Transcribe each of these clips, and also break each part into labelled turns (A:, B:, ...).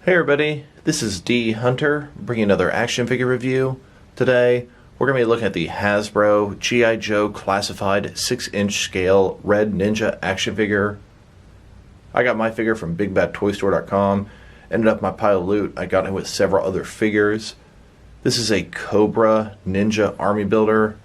A: Hey everybody, this is D Hunter bringing another action figure review. Today we're going to be looking at the Hasbro G.I. Joe classified 6-inch scale Red Ninja action figure. I got my figure from BigBadToyStore.com. Ended up my pile of loot. I got it with several other figures. This is a Cobra Ninja Army Builder.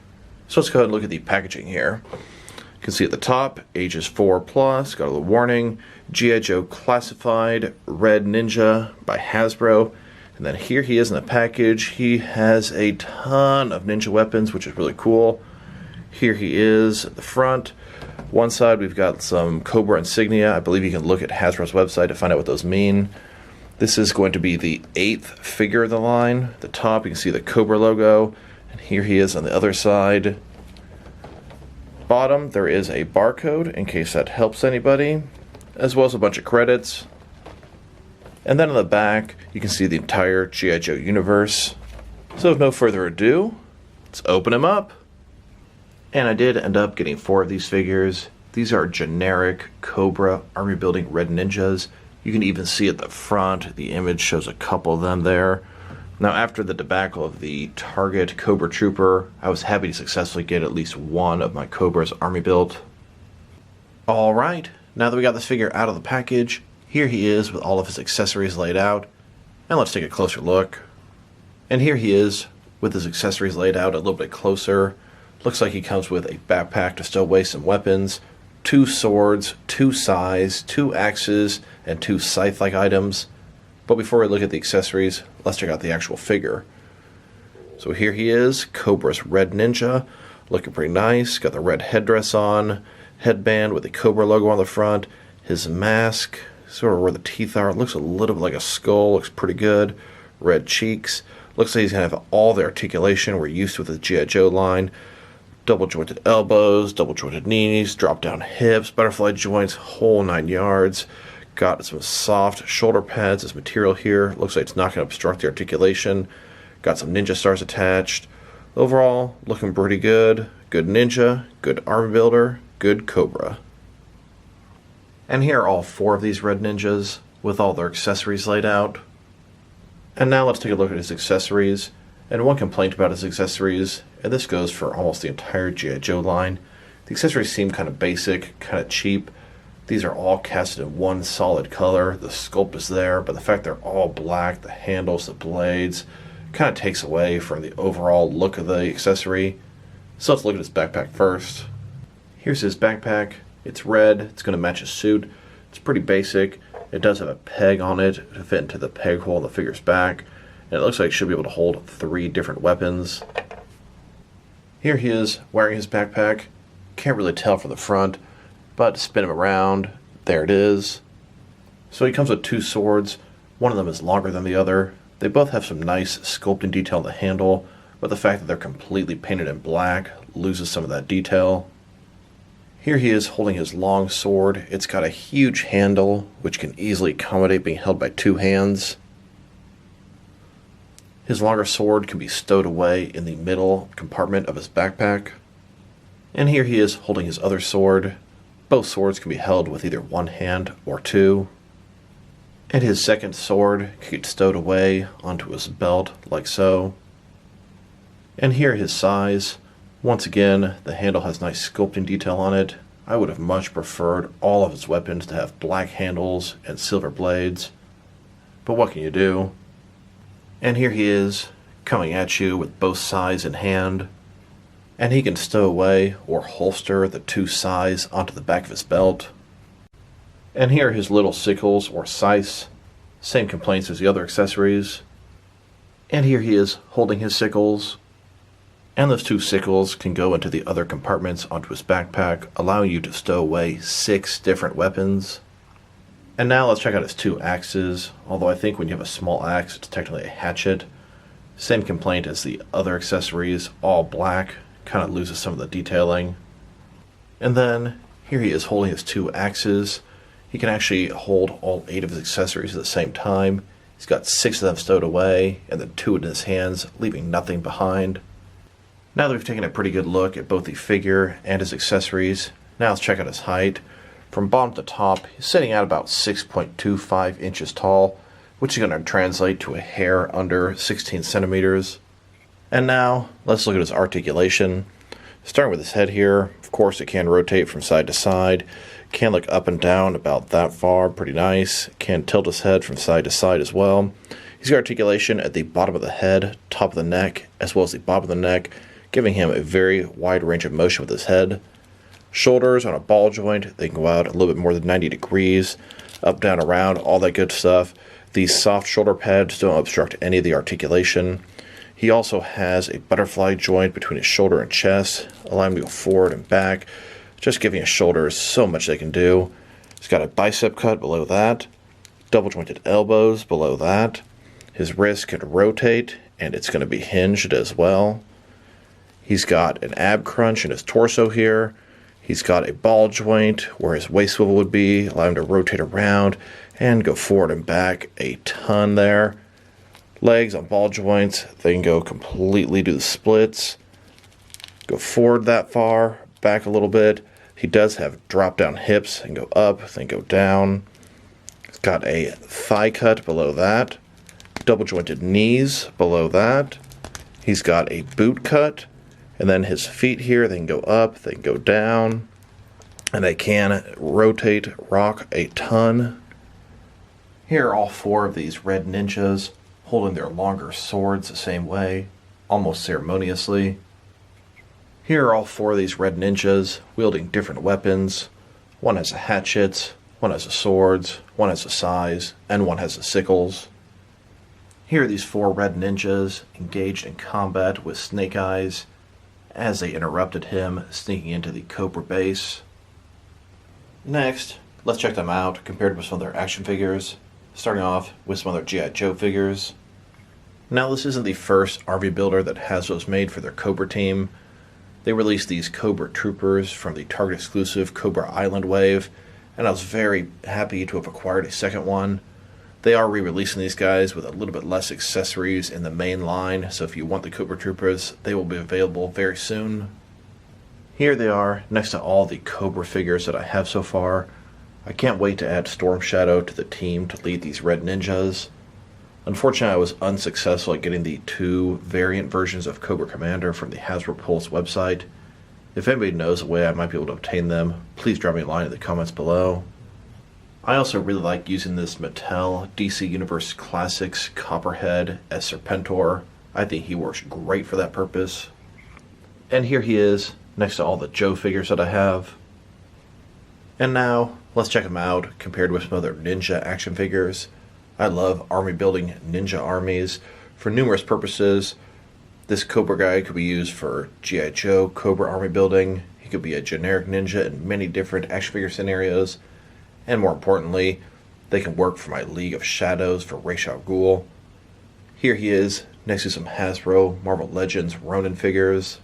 A: So let's go ahead and look at the packaging here. You can see at the top, ages 4 plus, got a little warning, G.I. Joe Classified Red Ninja by Hasbro. And then here he is in the package. He has a ton of ninja weapons, which is really cool. Here he is at the front. One side we've got some Cobra insignia. I believe you can look at Hasbro's website to find out what those mean. This is going to be the 8th figure of the line. At the top you can see the Cobra logo. And here he is on the other side. Bottom there is a barcode in case that helps anybody, as well as a bunch of credits. And then on the back you can see the entire G.I. Joe universe. So with no further ado, let's open him up. And I did end up getting 4 of these figures. These are generic Cobra Army Building Red Ninjas. You can even see at the front the image shows a couple of them there. Now, after the debacle of the Target Cobra Trooper, I was happy to successfully get at least one of my Cobras Army built. Alright, now that we got this figure out of the package, here he is with all of his accessories laid out. And let's take a closer look. And here he is with his accessories laid out a little bit closer. Looks like he comes with a backpack to stow away some weapons, 2 swords, 2 sais, 2 axes, and 2 scythe-like items. But before we look at the accessories, let's check out the actual figure. So here he is, Cobra's Red Ninja, looking pretty nice. Got the red headdress on, headband with the Cobra logo on the front. His mask, sort of where the teeth are, looks a little bit like a skull, looks pretty good. Red cheeks, looks like he's going to have all the articulation we're used to with the G.I. Joe line. Double jointed elbows, double jointed knees, drop down hips, butterfly joints, whole 9 yards. Got some soft shoulder pads as material here. Looks like it's not going to obstruct the articulation. Got some ninja stars attached. Overall, looking pretty good. Good ninja, good army builder, good Cobra. And here are all 4 of these Red Ninjas with all their accessories laid out. And now let's take a look at his accessories. And one complaint about his accessories, and this goes for almost the entire G.I. Joe line, the accessories seem kind of basic, kind of cheap. These are all casted in one solid color. The sculpt is there, but the fact they're all black, the handles, the blades, kind of takes away from the overall look of the accessory. So let's look at his backpack first. Here's his backpack. It's red. It's going to match his suit. It's pretty basic. It does have a peg on it to fit into the peg hole in the figure's back. And it looks like it should be able to hold 3 different weapons. Here he is wearing his backpack. Can't really tell from the front, but spin him around. There it is. So he comes with 2 swords. One of them is longer than the other. They both have some nice sculpting detail on the handle, but the fact that they're completely painted in black loses some of that detail. Here he is holding his long sword. It's got a huge handle, which can easily accommodate being held by 2 hands. His longer sword can be stowed away in the middle compartment of his backpack. And here he is holding his other sword. Both swords can be held with either 1 hand or 2. And his second sword can get stowed away onto his belt like so. And here his sais. Once again, the handle has nice sculpting detail on it. I would have much preferred all of his weapons to have black handles and silver blades. But what can you do? And here he is, coming at you with both sais in hand. And he can stow away or holster the 2 sais onto the back of his belt. And here are his little sickles or scythes. Same complaints as the other accessories. And here he is holding his sickles. And those 2 sickles can go into the other compartments onto his backpack, allowing you to stow away 6 different weapons. And now let's check out his 2 axes, although I think when you have a small axe, it's technically a hatchet. Same complaint as the other accessories, all black, kind of loses some of the detailing. And then, here he is holding his 2 axes. He can actually hold all 8 of his accessories at the same time. He's got 6 of them stowed away, and then 2 in his hands, leaving nothing behind. Now that we've taken a pretty good look at both the figure and his accessories, now let's check out his height. From bottom to top, he's sitting at about 6.25 inches tall. which is going to translate to a hair under 16 centimeters. And now, let's look at his articulation. Starting with his head here, of course it can rotate from side to side, can look up and down about that far, pretty nice, can tilt his head from side to side as well. He's got articulation at the bottom of the head, top of the neck, as well as the bottom of the neck, giving him a very wide range of motion with his head. Shoulders on a ball joint, they can go out a little bit more than 90 degrees, up, down, around, all that good stuff. These soft shoulder pads don't obstruct any of the articulation. He also has a butterfly joint between his shoulder and chest, allowing him to go forward and back, just giving his shoulders so much they can do. He's got a bicep cut below that, double jointed elbows below that. His wrist can rotate, and it's going to be hinged as well. He's got an ab crunch in his torso here. He's got a ball joint where his waist swivel would be, allow him to rotate around and go forward and back a ton there. Legs on ball joints, they can go completely to the splits. Go forward that far, back a little bit. He does have drop down hips and go up, then go down. He's got a thigh cut below that. Double jointed knees below that. He's got a boot cut. And then his feet here, they can go up, they can go down, and they can rotate, rock a ton. Here are all four of these red ninjas holding their longer swords the same way, almost ceremoniously. Here are all four of these red ninjas wielding different weapons. One has a hatchet, one has a swords, one has a sais, and one has a sickles. Here are these four red ninjas engaged in combat with Snake Eyes, as they interrupted him sneaking into the Cobra base. Next, let's check them out compared with some of their action figures, starting off with some other G.I. Joe figures. Now this isn't the first army builder that Hasbro's made for their Cobra team. They released these Cobra troopers from the Target exclusive Cobra Island wave, and I was very happy to have acquired a second one. They are re-releasing these guys with a little bit less accessories in the main line, so if you want the Cobra Troopers, they will be available very soon. Here they are, next to all the Cobra figures that I have so far. I can't wait to add Storm Shadow to the team to lead these red ninjas. Unfortunately, I was unsuccessful at getting the two variant versions of Cobra Commander from the Hasbro Pulse website. If anybody knows a way I might be able to obtain them, please drop me a line in the comments below. I also really like using this Mattel DC Universe Classics Copperhead as Serpentor. I think he works great for that purpose. And here he is, next to all the Joe figures that I have. And now, let's check them out, compared with some other ninja action figures. I love army building ninja armies for numerous purposes. This Cobra guy could be used for G.I. Joe Cobra army building. He could be a generic ninja in many different action figure scenarios. And more importantly, they can work for my League of Shadows for Ra's al Ghul. Here he is, next to some Hasbro Marvel Legends Ronin figures.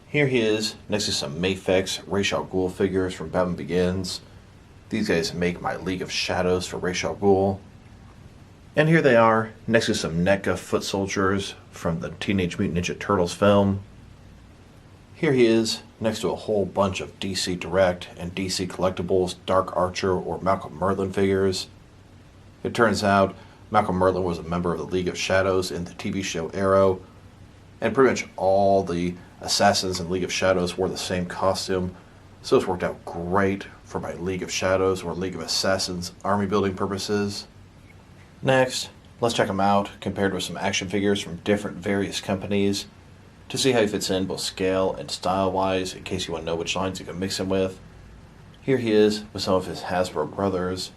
A: Here he is, next to some Mafex Ra's al Ghul figures from Batman Begins. These guys make my League of Shadows for Ra's al Ghul. And here they are, next to some NECA foot soldiers from the Teenage Mutant Ninja Turtles film. Here he is, next to a whole bunch of DC Direct and DC Collectibles Dark Archer or Malcolm Merlin figures. It turns out Malcolm Merlin was a member of the League of Shadows in the TV show Arrow, and pretty much all the assassins in League of Shadows wore the same costume, so it's worked out great for my League of Shadows or League of Assassins army building purposes. Next, let's check him out compared with some action figures from different various companies, to see how he fits in both scale and style-wise, in case you want to know which lines you can mix him with. Here he is with some of his Hasbro brothers.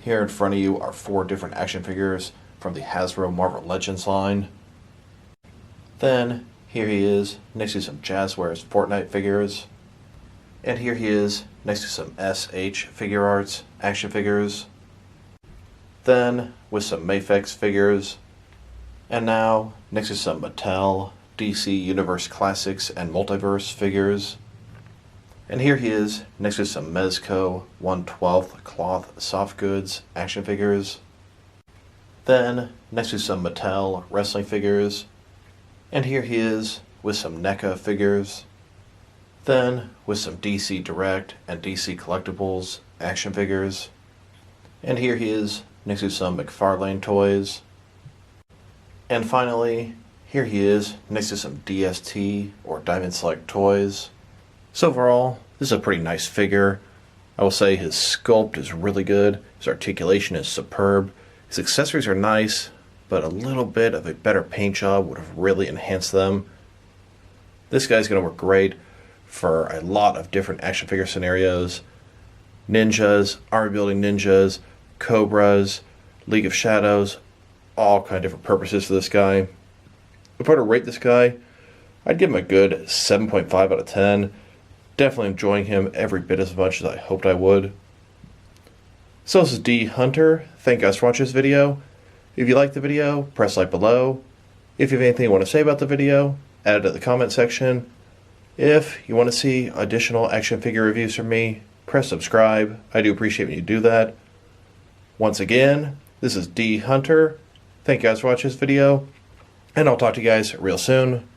A: Here in front of you are four different action figures from the Hasbro Marvel Legends line. Then, here he is next to some Jazzwares Fortnite figures. And here he is next to some SH Figure Arts action figures. Then, with some Mafex figures. And now, next to some Mattel DC Universe Classics and Multiverse figures. And here he is, next to some Mezco 1/12 cloth soft goods action figures. Then, next to some Mattel wrestling figures. And here he is, with some NECA figures. Then, with some DC Direct and DC Collectibles action figures. And here he is, next to some McFarlane toys. And finally, here he is next to some DST or Diamond Select toys. So overall, this is a pretty nice figure. I will say his sculpt is really good, his articulation is superb, his accessories are nice, but a little bit of a better paint job would have really enhanced them. This guy's going to work great for a lot of different action figure scenarios. Ninjas, army building ninjas, Cobras, League of Shadows, all kind of different purposes for this guy. If I were to rate this guy, I'd give him a good 7.5 out of 10. Definitely enjoying him every bit as much as I hoped I would. So this is D Hunter. Thank you guys for watching this video. If you liked the video, press like below. If you have anything you want to say about the video, add it in the comment section. If you want to see additional action figure reviews from me, press subscribe. I do appreciate when you do that. Once again, this is D Hunter. Thank you guys for watching this video, and I'll talk to you guys real soon.